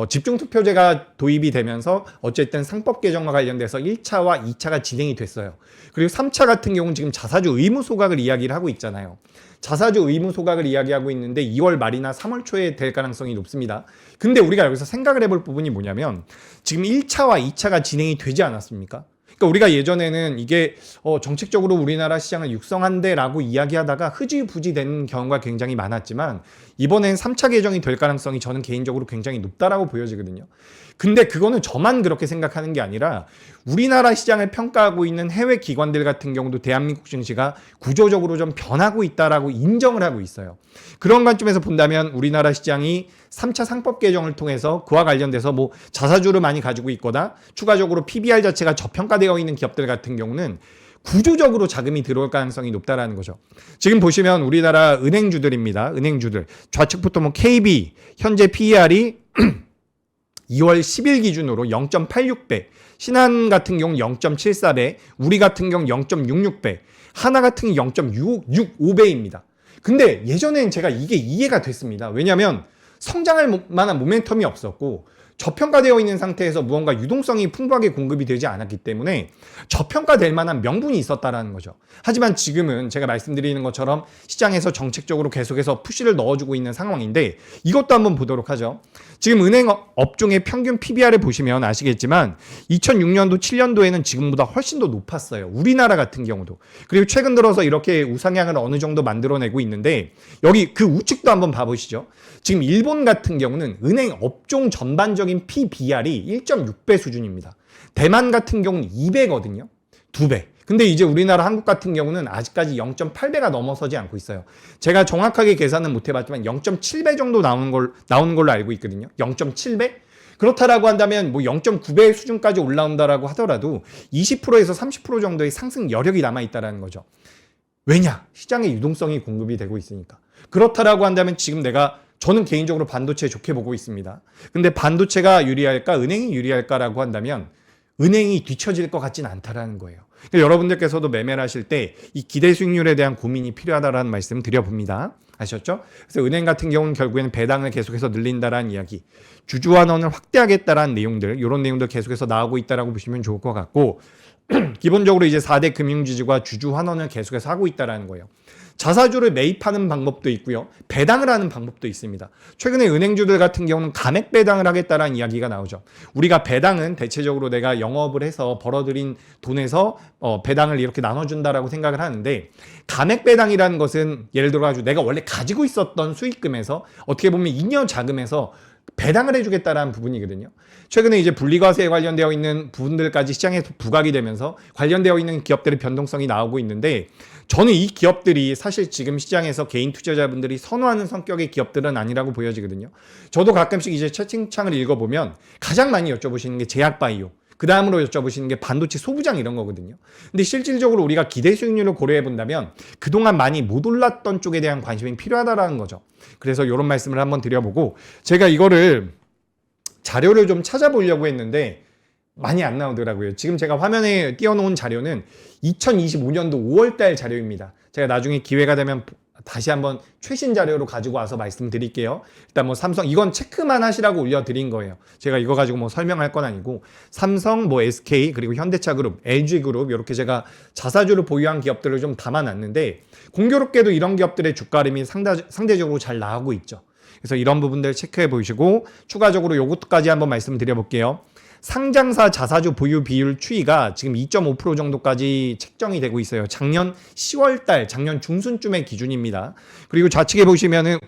S1: 집중투표제가 도입이 되면서 어쨌든 상법 개정과 관련돼서 1차와 2차가 진행이 됐어요. 그리고 3차 같은 경우는 지금 자사주 의무 소각을 이야기를 하고 있잖아요. 자사주 의무 소각을 이야기하고 있는데 2월 말이나 3월 초에 될 가능성이 높습니다. 근데 우리가 여기서 생각을 해볼 부분이 뭐냐면 지금 1차와 2차가 진행이 되지 않았습니까? 그러니까 우리가 예전에는 이게 정책적으로 우리나라 시장을 육성한대라고 이야기하다가 흐지부지 되는 경우가 굉장히 많았지만 이번엔 3차 개정이 될 가능성이 저는 개인적으로 굉장히 높다라고 보여지거든요. 근데 그거는 저만 그렇게 생각하는 게 아니라 우리나라 시장을 평가하고 있는 해외 기관들 같은 경우도 대한민국 증시가 구조적으로 좀 변하고 있다라고 인정을 하고 있어요. 그런 관점에서 본다면 우리나라 시장이 3차 상법 개정을 통해서 그와 관련돼서 뭐 자사주를 많이 가지고 있거나 추가적으로 PBR 자체가 저평가되어 있는 기업들 같은 경우는 구조적으로 자금이 들어올 가능성이 높다라는 거죠. 지금 보시면 우리나라 은행주들입니다. 은행주들. 좌측부터 뭐 KB 현재 PER이 2월 10일 기준으로 0.86배, 신한 같은 경우 0.74배, 우리 같은 경우 0.66배, 하나 같은 경우 0.65배입니다. 근데 예전엔 제가 이게 이해가 됐습니다. 왜냐하면 성장할 만한 모멘텀이 없었고 저평가되어 있는 상태에서 무언가 유동성이 풍부하게 공급이 되지 않았기 때문에 저평가될 만한 명분이 있었다라는 거죠. 하지만 지금은 제가 말씀드리는 것처럼 시장에서 정책적으로 계속해서 푸시를 넣어주고 있는 상황인데 이것도 한번 보도록 하죠. 지금 은행 업종의 평균 PBR을 보시면 아시겠지만 2006년도 7년도에는 지금보다 훨씬 더 높았어요. 우리나라 같은 경우도. 그리고 최근 들어서 이렇게 우상향을 어느 정도 만들어내고 있는데 여기 그 우측도 한번 봐보시죠. 지금 일본 같은 경우는 은행 업종 전반적인 PBR이 1.6배 수준입니다. 대만 같은 경우는 2배거든요. 2배. 근데 이제 우리나라 한국 같은 경우는 아직까지 0.8배가 넘어서지 않고 있어요. 제가 정확하게 계산은 못 해봤지만 0.7배 정도 나오는 걸로 알고 있거든요. 0.7배? 그렇다라고 한다면 뭐 0.9배 수준까지 올라온다라고 하더라도 20%에서 30% 정도의 상승 여력이 남아있다는 거죠. 왜냐? 시장의 유동성이 공급이 되고 있으니까. 그렇다라고 한다면 지금 저는 개인적으로 반도체 좋게 보고 있습니다. 근데 반도체가 유리할까, 은행이 유리할까라고 한다면 은행이 뒤처질 것 같진 않다라는 거예요. 그러니까 여러분들께서도 매매를 하실 때 이 기대 수익률에 대한 고민이 필요하다라는 말씀 드려봅니다. 아셨죠? 그래서 은행 같은 경우는 결국에는 배당을 계속해서 늘린다라는 이야기, 주주환원을 확대하겠다라는 내용들, 이런 내용들 계속해서 나오고 있다라고 보시면 좋을 것 같고 기본적으로 이제 4대 금융지주가 주주환원을 계속해서 하고 있다라는 거예요. 자사주를 매입하는 방법도 있고요. 배당을 하는 방법도 있습니다. 최근에 은행주들 같은 경우는 감액 배당을 하겠다라는 이야기가 나오죠. 우리가 배당은 대체적으로 내가 영업을 해서 벌어들인 돈에서 배당을 이렇게 나눠준다라고 생각을 하는데 감액 배당이라는 것은 예를 들어가지고 내가 원래 가지고 있었던 수익금에서 어떻게 보면 잉여 자금에서 배당을 해주겠다라는 부분이거든요. 최근에 이제 분리과세에 관련되어 있는 부분들까지 시장에서 부각이 되면서 관련되어 있는 기업들의 변동성이 나오고 있는데 저는 이 기업들이 사실 지금 시장에서 개인 투자자분들이 선호하는 성격의 기업들은 아니라고 보여지거든요. 저도 가끔씩 이제 채팅창을 읽어보면 가장 많이 여쭤보시는 게 제약바이오, 그 다음으로 여쭤보시는 게 반도체 소부장 이런 거거든요. 근데 실질적으로 우리가 기대 수익률을 고려해 본다면 그동안 많이 못 올랐던 쪽에 대한 관심이 필요하다라는 거죠. 그래서 이런 말씀을 한번 드려보고 제가 이거를 자료를 좀 찾아보려고 했는데 많이 안 나오더라고요. 지금 제가 화면에 띄워놓은 자료는 2025년도 5월달 자료입니다. 제가 나중에 기회가 되면 다시 한번 최신 자료로 가지고 와서 말씀드릴게요. 일단 뭐 삼성 이건 체크만 하시라고 올려드린 거예요. 제가 이거 가지고 뭐 설명할 건 아니고 삼성, 뭐 SK 그리고 현대차그룹, LG그룹 이렇게 제가 자사주를 보유한 기업들을 좀 담아놨는데 공교롭게도 이런 기업들의 주가 흐름이 상대적으로 잘 나오고 있죠. 그래서 이런 부분들 체크해 보시고 추가적으로 이것까지 한번 말씀드려볼게요. 상장사 자사주 보유 비율 추이가 지금 2.5% 정도까지 책정이 되고 있어요. 작년 10월달, 작년 중순쯤의 기준입니다. 그리고 좌측에 보시면은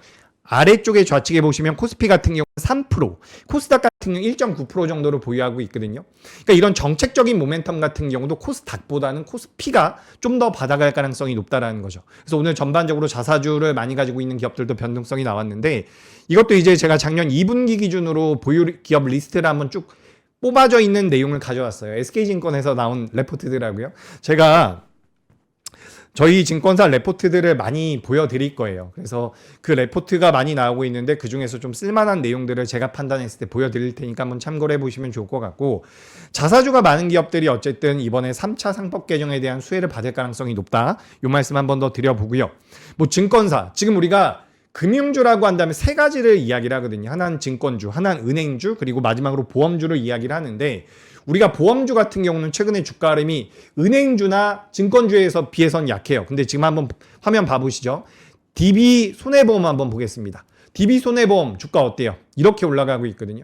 S1: 아래쪽에 좌측에 보시면 코스피 같은 경우 3%, 코스닥 같은 경우 1.9% 정도로 보유하고 있거든요. 그러니까 이런 정책적인 모멘텀 같은 경우도 코스닥보다는 코스피가 좀 더 받아갈 가능성이 높다라는 거죠. 그래서 오늘 전반적으로 자사주를 많이 가지고 있는 기업들도 변동성이 나왔는데 이것도 이제 제가 작년 2분기 기준으로 보유 기업 리스트를 한번 쭉 뽑아져 있는 내용을 가져왔어요. SK증권에서 나온 레포트더라고요. 제가 저희 증권사 레포트들을 많이 보여드릴 거예요. 그래서 그 레포트가 많이 나오고 있는데 그중에서 좀 쓸만한 내용들을 제가 판단했을 때 보여드릴 테니까 한번 참고를 해보시면 좋을 것 같고 자사주가 많은 기업들이 어쨌든 이번에 3차 상법 개정에 대한 수혜를 받을 가능성이 높다. 이 말씀 한번 더 드려보고요. 뭐 증권사, 지금 우리가 금융주라고 한다면 세 가지를 이야기를 하거든요. 하나는 증권주, 하나는 은행주, 그리고 마지막으로 보험주를 이야기를 하는데 우리가 보험주 같은 경우는 최근에 주가 흐름이 은행주나 증권주에서 비해서는 약해요. 근데 지금 한번 화면 봐보시죠. DB 손해보험 한번 보겠습니다. DB 손해보험 주가 어때요? 이렇게 올라가고 있거든요.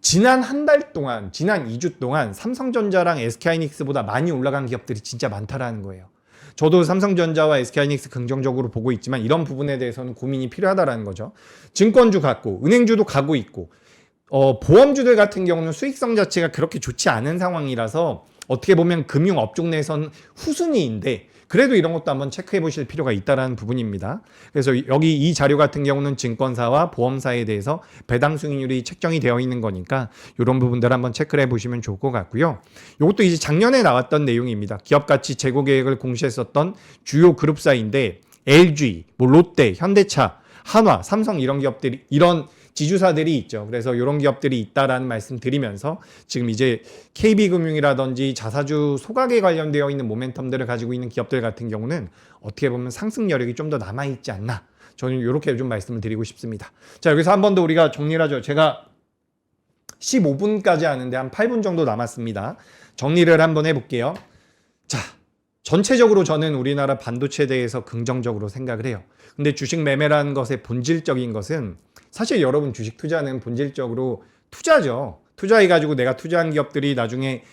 S1: 지난 한 달 동안, 지난 2주 동안 삼성전자랑 SK하이닉스보다 많이 올라간 기업들이 진짜 많다라는 거예요. 저도 삼성전자와 SK하이닉스 긍정적으로 보고 있지만 이런 부분에 대해서는 고민이 필요하다라는 거죠. 증권주 같고 은행주도 가고 있고 보험주들 같은 경우는 수익성 자체가 그렇게 좋지 않은 상황이라서 어떻게 보면 금융업종 내선 후순위인데 그래도 이런 것도 한번 체크해 보실 필요가 있다는 부분입니다. 그래서 여기 이 자료 같은 경우는 증권사와 보험사에 대해서 배당 수익률이 책정이 되어 있는 거니까 이런 부분들 한번 체크를 해 보시면 좋을 것 같고요. 이것도 이제 작년에 나왔던 내용입니다. 기업 가치 재고 계획을 공시했었던 주요 그룹사인데 LG, 롯데, 현대차, 한화, 삼성 이런 기업들이 이런 지주사들이 있죠. 그래서 이런 기업들이 있다라는 말씀 드리면서 지금 이제 KB금융이라든지 자사주 소각에 관련되어 있는 모멘텀들을 가지고 있는 기업들 같은 경우는 어떻게 보면 상승 여력이 좀 더 남아있지 않나. 저는 이렇게 좀 말씀을 드리고 싶습니다. 자, 여기서 한 번 더 우리가 정리를 하죠. 제가 15분까지 하는데 한 8분 정도 남았습니다. 정리를 한번 해볼게요. 자, 전체적으로 저는 우리나라 반도체에 대해서 긍정적으로 생각을 해요. 근데 주식 매매라는 것의 본질적인 것은 사실 여러분 주식 투자는 본질적으로 투자죠. 투자해가지고 내가 투자한 기업들이 나중에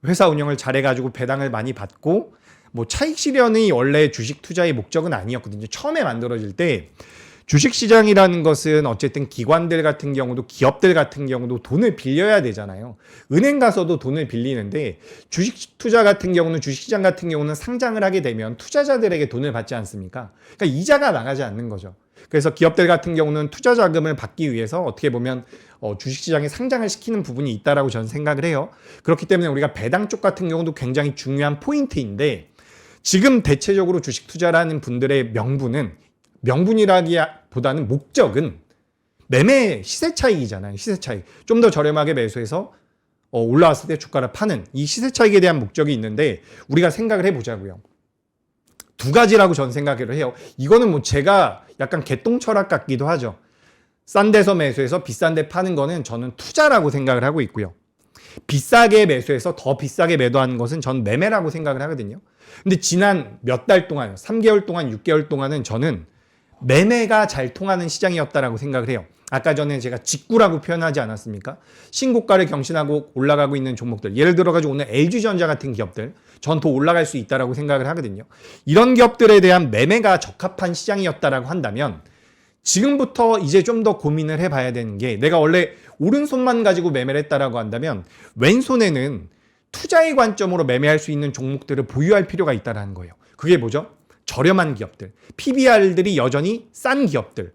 S1: 회사 운영을 잘해가지고 배당을 많이 받고 뭐 차익 실현이 원래 주식 투자의 목적은 아니었거든요. 처음에 만들어질 때 주식시장이라는 것은 어쨌든 기관들 같은 경우도 기업들 같은 경우도 돈을 빌려야 되잖아요. 은행 가서도 돈을 빌리는데 주식 투자 같은 경우는 주식시장 같은 경우는 상장을 하게 되면 투자자들에게 돈을 받지 않습니까? 그러니까 이자가 나가지 않는 거죠. 그래서 기업들 같은 경우는 투자 자금을 받기 위해서 어떻게 보면 주식시장에 상장을 시키는 부분이 있다라고 저는 생각을 해요. 그렇기 때문에 우리가 배당 쪽 같은 경우도 굉장히 중요한 포인트인데 지금 대체적으로 주식 투자라는 분들의 명분이라기보다는 목적은 매매 시세 차익이잖아요. 시세 차익. 좀 더 저렴하게 매수해서 올라왔을 때 주가를 파는 이 시세 차익에 대한 목적이 있는데 우리가 생각을 해보자고요. 두 가지라고 저는 생각을 해요. 이거는 뭐 제가 약간 개똥 철학 같기도 하죠. 싼 데서 매수해서 비싼 데 파는 거는 저는 투자라고 생각을 하고 있고요. 비싸게 매수해서 더 비싸게 매도하는 것은 저는 매매라고 생각을 하거든요. 근데 지난 몇 달 동안, 3개월 동안, 6개월 동안은 저는 매매가 잘 통하는 시장이었다라고 생각을 해요. 아까 전에 제가 직구라고 표현하지 않았습니까? 신고가를 경신하고 올라가고 있는 종목들. 예를 들어가지고 오늘 LG전자 같은 기업들. 전 더 올라갈 수 있다라고 생각을 하거든요. 이런 기업들에 대한 매매가 적합한 시장이었다라고 한다면 지금부터 이제 좀 더 고민을 해봐야 되는 게 내가 원래 오른손만 가지고 매매를 했다라고 한다면 왼손에는 투자의 관점으로 매매할 수 있는 종목들을 보유할 필요가 있다는 거예요. 그게 뭐죠? 저렴한 기업들, PBR들이 여전히 싼 기업들.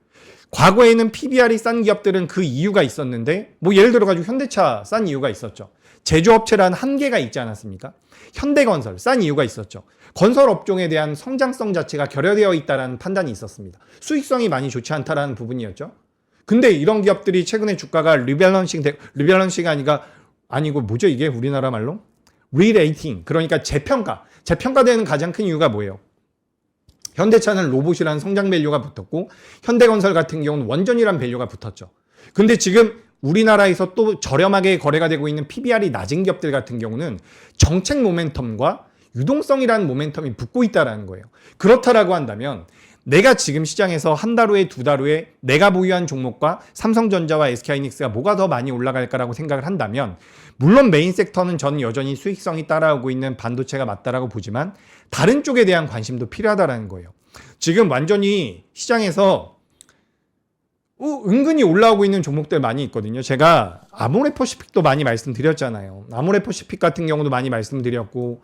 S1: 과거에는 PBR이 싼 기업들은 그 이유가 있었는데 뭐 예를 들어가지고 현대차 싼 이유가 있었죠. 제조업체라는 한계가 있지 않았습니까? 현대건설 싼 이유가 있었죠. 건설 업종에 대한 성장성 자체가 결여되어 있다는 판단이 있었습니다. 수익성이 많이 좋지 않다라는 부분이었죠. 근데 이런 기업들이 최근에 주가가 리밸런싱이 아니고 뭐죠 이게 우리나라 말로? 리레이팅, 그러니까 재평가되는 가장 큰 이유가 뭐예요? 현대차는 로봇이라는 성장 밸류가 붙었고 현대건설 같은 경우는 원전이라는 밸류가 붙었죠. 근데 지금 우리나라에서 또 저렴하게 거래가 되고 있는 PBR이 낮은 기업들 같은 경우는 정책 모멘텀과 유동성이라는 모멘텀이 붙고 있다는 거예요. 그렇다라고 한다면 내가 지금 시장에서 한 달 후에 두 달 후에 내가 보유한 종목과 삼성전자와 SK하이닉스가 뭐가 더 많이 올라갈까라고 생각을 한다면 물론 메인 섹터는 저는 여전히 수익성이 따라오고 있는 반도체가 맞다라고 보지만 다른 쪽에 대한 관심도 필요하다라는 거예요. 지금 완전히 시장에서 은근히 올라오고 있는 종목들 많이 있거든요. 제가 아모레퍼시픽도 많이 말씀드렸잖아요. 아모레퍼시픽 같은 경우도 많이 말씀드렸고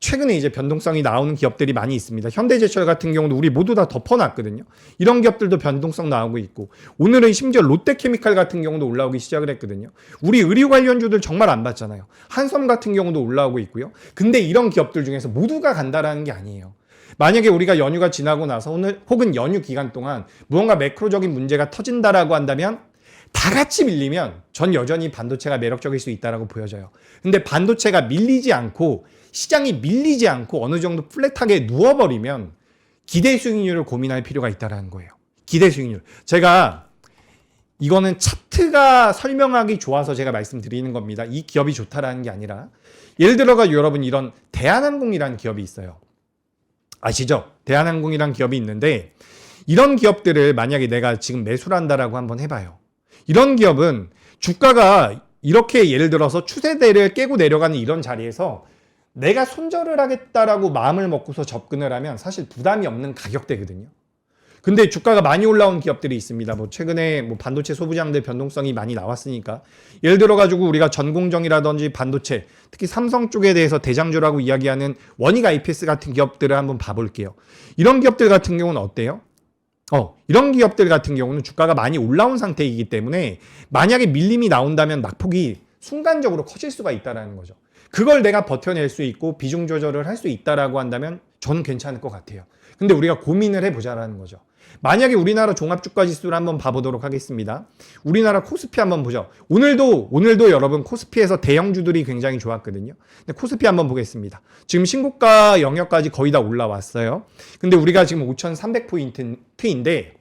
S1: 최근에 이제 변동성이 나오는 기업들이 많이 있습니다. 현대제철 같은 경우도 우리 모두 다 덮어놨거든요. 이런 기업들도 변동성 나오고 있고 오늘은 심지어 롯데케미칼 같은 경우도 올라오기 시작을 했거든요. 우리 의류 관련주들 정말 안 봤잖아요. 한섬 같은 경우도 올라오고 있고요. 근데 이런 기업들 중에서 모두가 간다라는 게 아니에요. 만약에 우리가 연휴가 지나고 나서 오늘 혹은 연휴 기간 동안 무언가 매크로적인 문제가 터진다라고 한다면 다 같이 밀리면 전 여전히 반도체가 매력적일 수 있다라고 보여져요. 근데 반도체가 밀리지 않고 시장이 밀리지 않고 어느 정도 플랫하게 누워버리면 기대 수익률을 고민할 필요가 있다는 거예요. 기대 수익률. 제가 이거는 차트가 설명하기 좋아서 제가 말씀드리는 겁니다. 이 기업이 좋다라는 게 아니라 예를 들어가 여러분 이런 대한항공이라는 기업이 있어요. 아시죠? 대한항공이라는 기업이 있는데 이런 기업들을 만약에 내가 지금 매수를 한다라고 한번 해봐요. 이런 기업은 주가가 이렇게 예를 들어서 추세대를 깨고 내려가는 이런 자리에서 내가 손절을 하겠다라고 마음을 먹고서 접근을 하면 사실 부담이 없는 가격대거든요. 근데 주가가 많이 올라온 기업들이 있습니다. 뭐 최근에 뭐 반도체 소부장들 변동성이 많이 나왔으니까 예를 들어 가지고 우리가 전공정이라든지 반도체, 특히 삼성 쪽에 대해서 대장주라고 이야기하는 원익 IPS 같은 기업들을 한번 봐볼게요. 이런 기업들 같은 경우는 어때요? 이런 기업들 같은 경우는 주가가 많이 올라온 상태이기 때문에 만약에 밀림이 나온다면 낙폭이 순간적으로 커질 수가 있다는 거죠. 그걸 내가 버텨낼 수 있고 비중 조절을 할 수 있다라고 한다면 저는 괜찮을 것 같아요. 근데 우리가 고민을 해보자라는 거죠. 만약에 우리나라 종합주가지수를 한번 봐보도록 하겠습니다. 우리나라 코스피 한번 보죠. 오늘도 여러분 코스피에서 대형주들이 굉장히 좋았거든요. 근데 코스피 한번 보겠습니다. 지금 신고가 영역까지 거의 다 올라왔어요. 근데 우리가 지금 5,300포인트인데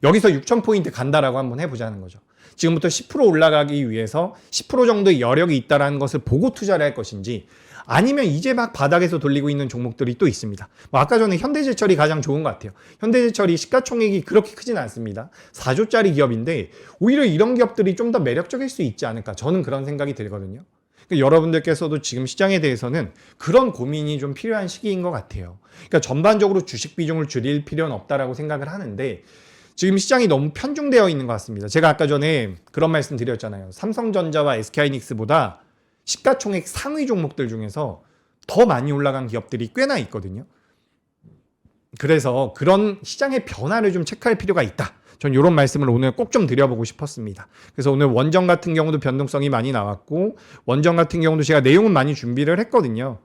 S1: 여기서 6,000포인트 간다라고 한번 해보자는 거죠. 지금부터 10% 올라가기 위해서 10% 정도의 여력이 있다는 것을 보고 투자를 할 것인지 아니면 이제 막 바닥에서 돌리고 있는 종목들이 또 있습니다. 뭐 아까 전에 현대제철이 가장 좋은 것 같아요. 현대제철이 시가총액이 그렇게 크진 않습니다. 4조짜리 기업인데 오히려 이런 기업들이 좀 더 매력적일 수 있지 않을까. 저는 그런 생각이 들거든요. 그러니까 여러분들께서도 지금 시장에 대해서는 그런 고민이 좀 필요한 시기인 것 같아요. 그러니까 전반적으로 주식 비중을 줄일 필요는 없다라고 생각을 하는데 지금 시장이 너무 편중되어 있는 것 같습니다. 제가 아까 전에 그런 말씀 드렸잖아요. 삼성전자와 SK하이닉스보다 시가총액 상위 종목들 중에서 더 많이 올라간 기업들이 꽤나 있거든요. 그래서 그런 시장의 변화를 좀 체크할 필요가 있다. 전 이런 말씀을 오늘 꼭 좀 드려보고 싶었습니다. 그래서 오늘 원전 같은 경우도 변동성이 많이 나왔고 원전 같은 경우도 제가 내용은 많이 준비를 했거든요.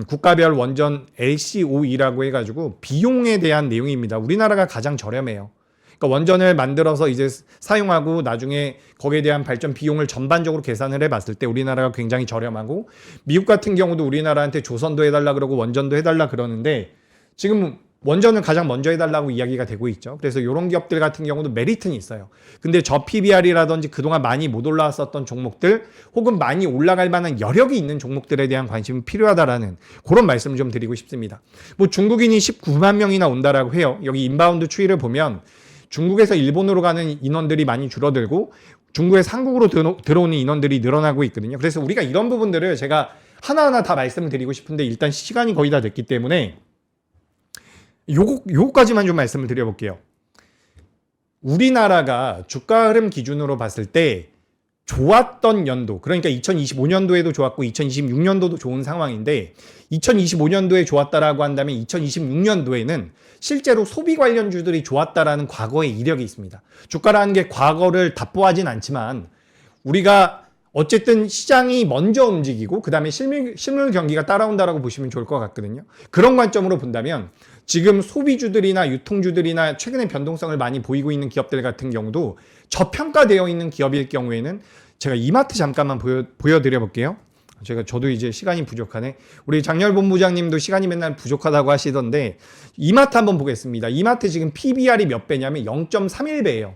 S1: 국가별 원전 LCOE라고 해가지고 비용에 대한 내용입니다. 우리나라가 가장 저렴해요. 그러니까 원전을 만들어서 이제 사용하고 나중에 거기에 대한 발전 비용을 전반적으로 계산을 해봤을 때 우리나라가 굉장히 저렴하고 미국 같은 경우도 우리나라한테 조선도 해달라 그러고 원전도 해달라 그러는데 지금 원전을 가장 먼저 해달라고 이야기가 되고 있죠. 그래서 이런 기업들 같은 경우도 메리트는 있어요. 근데 저 PBR이라든지 그동안 많이 못 올라왔었던 종목들 혹은 많이 올라갈 만한 여력이 있는 종목들에 대한 관심이 필요하다라는 그런 말씀을 좀 드리고 싶습니다. 뭐 중국인이 19만 명이나 온다라고 해요. 여기 인바운드 추이를 보면 중국에서 일본으로 가는 인원들이 많이 줄어들고 중국에서 한국으로 들어오는 인원들이 늘어나고 있거든요. 그래서 우리가 이런 부분들을 제가 하나하나 다 말씀을 드리고 싶은데 일단 시간이 거의 다 됐기 때문에 요거까지만 좀 말씀을 드려볼게요. 우리나라가 주가 흐름 기준으로 봤을 때 좋았던 연도, 그러니까 2025년도에도 좋았고 2026년도도 좋은 상황인데 2025년도에 좋았다라고 한다면 2026년도에는 실제로 소비 관련주들이 좋았다라는 과거의 이력이 있습니다. 주가라는 게 과거를 답보하진 않지만 우리가 어쨌든 시장이 먼저 움직이고 그 다음에 실물 경기가 따라온다라고 보시면 좋을 것 같거든요. 그런 관점으로 본다면 지금 소비주들이나 유통주들이나 최근에 변동성을 많이 보이고 있는 기업들 같은 경우도 저평가되어 있는 기업일 경우에는 제가 이마트 잠깐만 보여드려 볼게요. 저도 이제 시간이 부족하네. 우리 장렬 본부장님도 시간이 맨날 부족하다고 하시던데 이마트 한번 보겠습니다. 이마트 지금 PBR이 몇 배냐면 0.31배예요.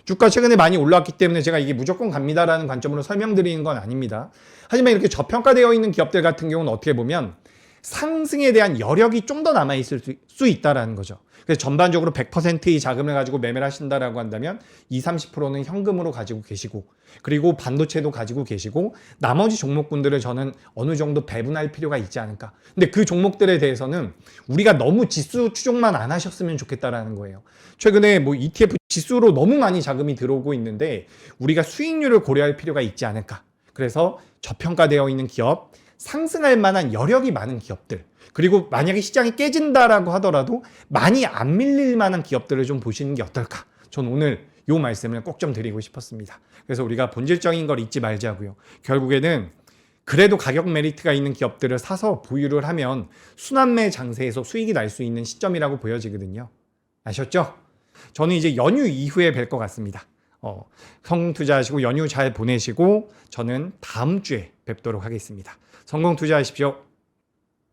S1: 주가 최근에 많이 올라왔기 때문에 제가 이게 무조건 갑니다라는 관점으로 설명드리는 건 아닙니다. 하지만 이렇게 저평가되어 있는 기업들 같은 경우는 어떻게 보면 상승에 대한 여력이 좀 더 남아있을 수 있다는 거죠. 그래서 전반적으로 100%의 자금을 가지고 매매를 하신다라고 한다면 20-30%는 현금으로 가지고 계시고 그리고 반도체도 가지고 계시고 나머지 종목군들을 저는 어느 정도 배분할 필요가 있지 않을까. 근데 그 종목들에 대해서는 우리가 너무 지수 추종만 안 하셨으면 좋겠다라는 거예요. 최근에 뭐 ETF 지수로 너무 많이 자금이 들어오고 있는데 우리가 수익률을 고려할 필요가 있지 않을까. 그래서 저평가되어 있는 기업, 상승할 만한 여력이 많은 기업들, 그리고 만약에 시장이 깨진다라고 하더라도 많이 안 밀릴 만한 기업들을 좀 보시는 게 어떨까. 전 오늘 요 말씀을 꼭 좀 드리고 싶었습니다. 그래서 우리가 본질적인 걸 잊지 말자고요. 결국에는 그래도 가격 메리트가 있는 기업들을 사서 보유를 하면 순환매 장세에서 수익이 날 수 있는 시점이라고 보여지거든요. 아셨죠? 저는 이제 연휴 이후에 뵐 것 같습니다. 성공 투자하시고 연휴 잘 보내시고 저는 다음 주에 뵙도록 하겠습니다. 성공 투자하십시오.